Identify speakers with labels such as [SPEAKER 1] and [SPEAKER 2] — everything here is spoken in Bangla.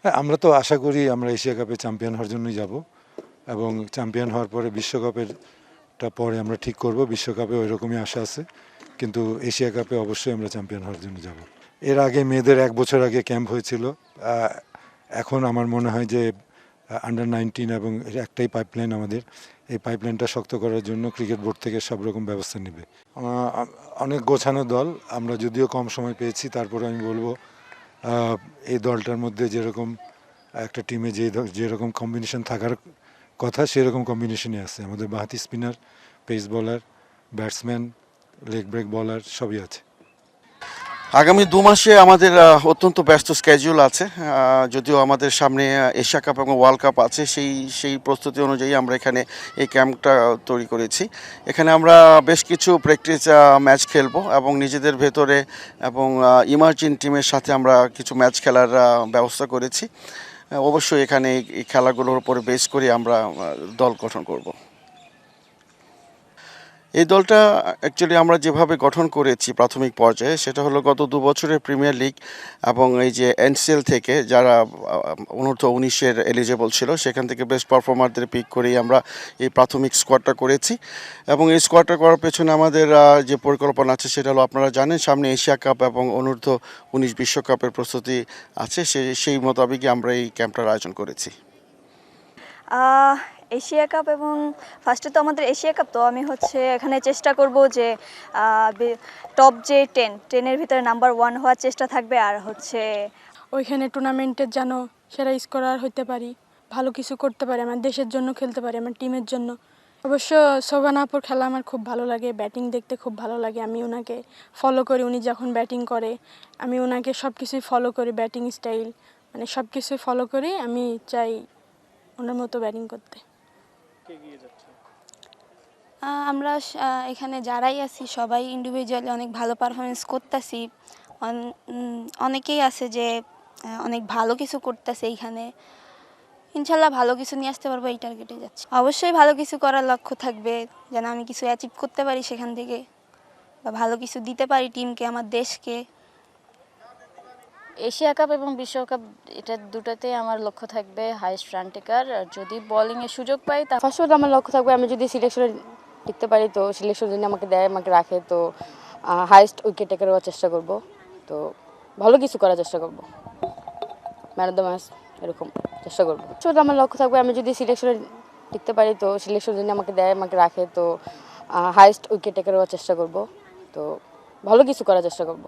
[SPEAKER 1] হ্যাঁ, আমরা তো আশা করি আমরা এশিয়া কাপে চ্যাম্পিয়ন হওয়ার জন্যই যাব এবং চ্যাম্পিয়ন হওয়ার পরে বিশ্বকাপেরটা পরে আমরা ঠিক করব। বিশ্বকাপে ওই রকমই আশা আছে, কিন্তু এশিয়া কাপে অবশ্যই আমরা চ্যাম্পিয়ন হওয়ার জন্য যাব। এর আগে মেয়েদের 1 বছর আগে ক্যাম্প হয়েছিল। এখন আমার মনে হয় যে আন্ডার-19 এবং এর একটাই পাইপলাইন আমাদের, এই পাইপলাইনটা শক্ত করার জন্য ক্রিকেট বোর্ড থেকে সব রকম ব্যবস্থা নেবে। অনেক গোছানো দল, আমরা যদিও কম সময় পেয়েছি, তারপরে আমি বলবো এই দলটার মধ্যে যেরকম একটা টিমে যেরকম কম্বিনেশন থাকার কথা সেরকম কম্বিনেশনই আছে। আমাদের বাঁহাতি spinner, pace bowler, batsman, leg break bowler সবই আছে।
[SPEAKER 2] আগামী 2 মাসে আমাদের অত্যন্ত ব্যস্ত স্কেডিউল আছে। যদিও আমাদের সামনে এশিয়া কাপ এবং ওয়ার্ল্ড কাপ আছে, সেই প্রস্তুতি অনুযায়ী আমরা এখানে এই ক্যাম্পটা তৈরি করেছি। এখানে আমরা বেশ কিছু প্র্যাকটিস ম্যাচ খেলবো এবং নিজেদের ভেতরে এবং ইমার্জিং টিমের সাথে আমরা কিছু ম্যাচ খেলার ব্যবস্থা করেছি। অবশ্যই এখানে এই খেলাগুলোর উপরে বেস করে আমরা দল গঠন করব। এই দলটা অ্যাকচুয়ালি আমরা যেভাবে গঠন করেছি প্রাথমিক পর্যায়ে, সেটা হলো গত 2 বছরের প্রিমিয়ার লিগ এবং এই যে এনসিএল থেকে যারা অনূর্ধ্ব-19-এর এলিজেবল ছিল, সেখান থেকে বেস্ট পারফর্মারদের পিক করেই আমরা এই প্রাথমিক স্কোয়াডটা করেছি। এবং এই স্কোয়াডটা করার পেছনে আমাদের যে পরিকল্পনা আছে সেটা হলো, আপনারা জানেন সামনে এশিয়া কাপ এবং অনূর্ধ্ব-19 বিশ্বকাপের প্রস্তুতি আছে, সেই মোতাবেকই আমরা এই ক্যাম্পটার আয়োজন করেছি।
[SPEAKER 3] এশিয়া কাপ এবং ফার্স্টে তো আমাদের এশিয়া কাপ, তো আমি এখানে চেষ্টা করব যে টপ যে 10-10-এর ভিতরে নাম্বার 1 হওয়ার চেষ্টা থাকবে। আর
[SPEAKER 4] ওইখানে টুর্নামেন্টের যেন সেরা স্কোরার হতে পারি, ভালো কিছু করতে পারি, আমার দেশের জন্য খেলতে পারি, আমার টিমের জন্য। অবশ্য শোভনা আপুর খেলা আমার খুব ভালো লাগে, ব্যাটিং দেখতে খুব ভালো লাগে। আমি ওনাকে ফলো করি, উনি যখন ব্যাটিং করে আমি ওনাকে সব কিছুই ফলো করি, ব্যাটিং স্টাইল মানে সব কিছুই ফলো করি। আমি চাই ওনার মতো ব্যাটিং করতে।
[SPEAKER 5] আমরা এখানে যারাই আছি সবাই ইন্ডিভিজুয়ালি অনেক ভালো পারফরমেন্স করতেছি। অনেকেই আছে যে অনেক ভালো কিছু করতেছে এইখানে। ইনশাল্লাহ ভালো কিছু নিয়ে আসতে পারবো, এই টার্গেটে যাচ্ছে। অবশ্যই ভালো কিছু করার লক্ষ্য থাকবে, যেন আমি কিছু অ্যাচিভ করতে পারি সেখান থেকে, বা ভালো কিছু দিতে পারি টিমকে, আমার দেশকে।
[SPEAKER 6] এশিয়া কাপ এবং বিশ্বকাপ এটা দুটাতে আমার লক্ষ্য থাকবে হাইয়েস্ট রান টেকার। যদি বোলিংয়ের সুযোগ পাই তা
[SPEAKER 7] ফার্স্ট আমার লক্ষ্য থাকবে, আমি যদি সিলেকশনে টিকতে পারি, তো সিলেকশন যদি আমাকে দেয়, আমাকে রাখে, তো হাইয়েস্ট উইকেট টেকার হওয়ার চেষ্টা করব, তো ভালো কিছু করার চেষ্টা করব, ম্যান অফ দ্য ম্যাচ এরকম চেষ্টা করব। শুধু আমার লক্ষ্য থাকবে, আমি যদি সিলেকশনে টিকতে পারি, তো সিলেকশন যদি আমাকে দেয়, আমাকে রাখে, তো হাইয়েস্ট উইকেট টেকার হওয়ার চেষ্টা করব, তো ভালো কিছু করার চেষ্টা করব।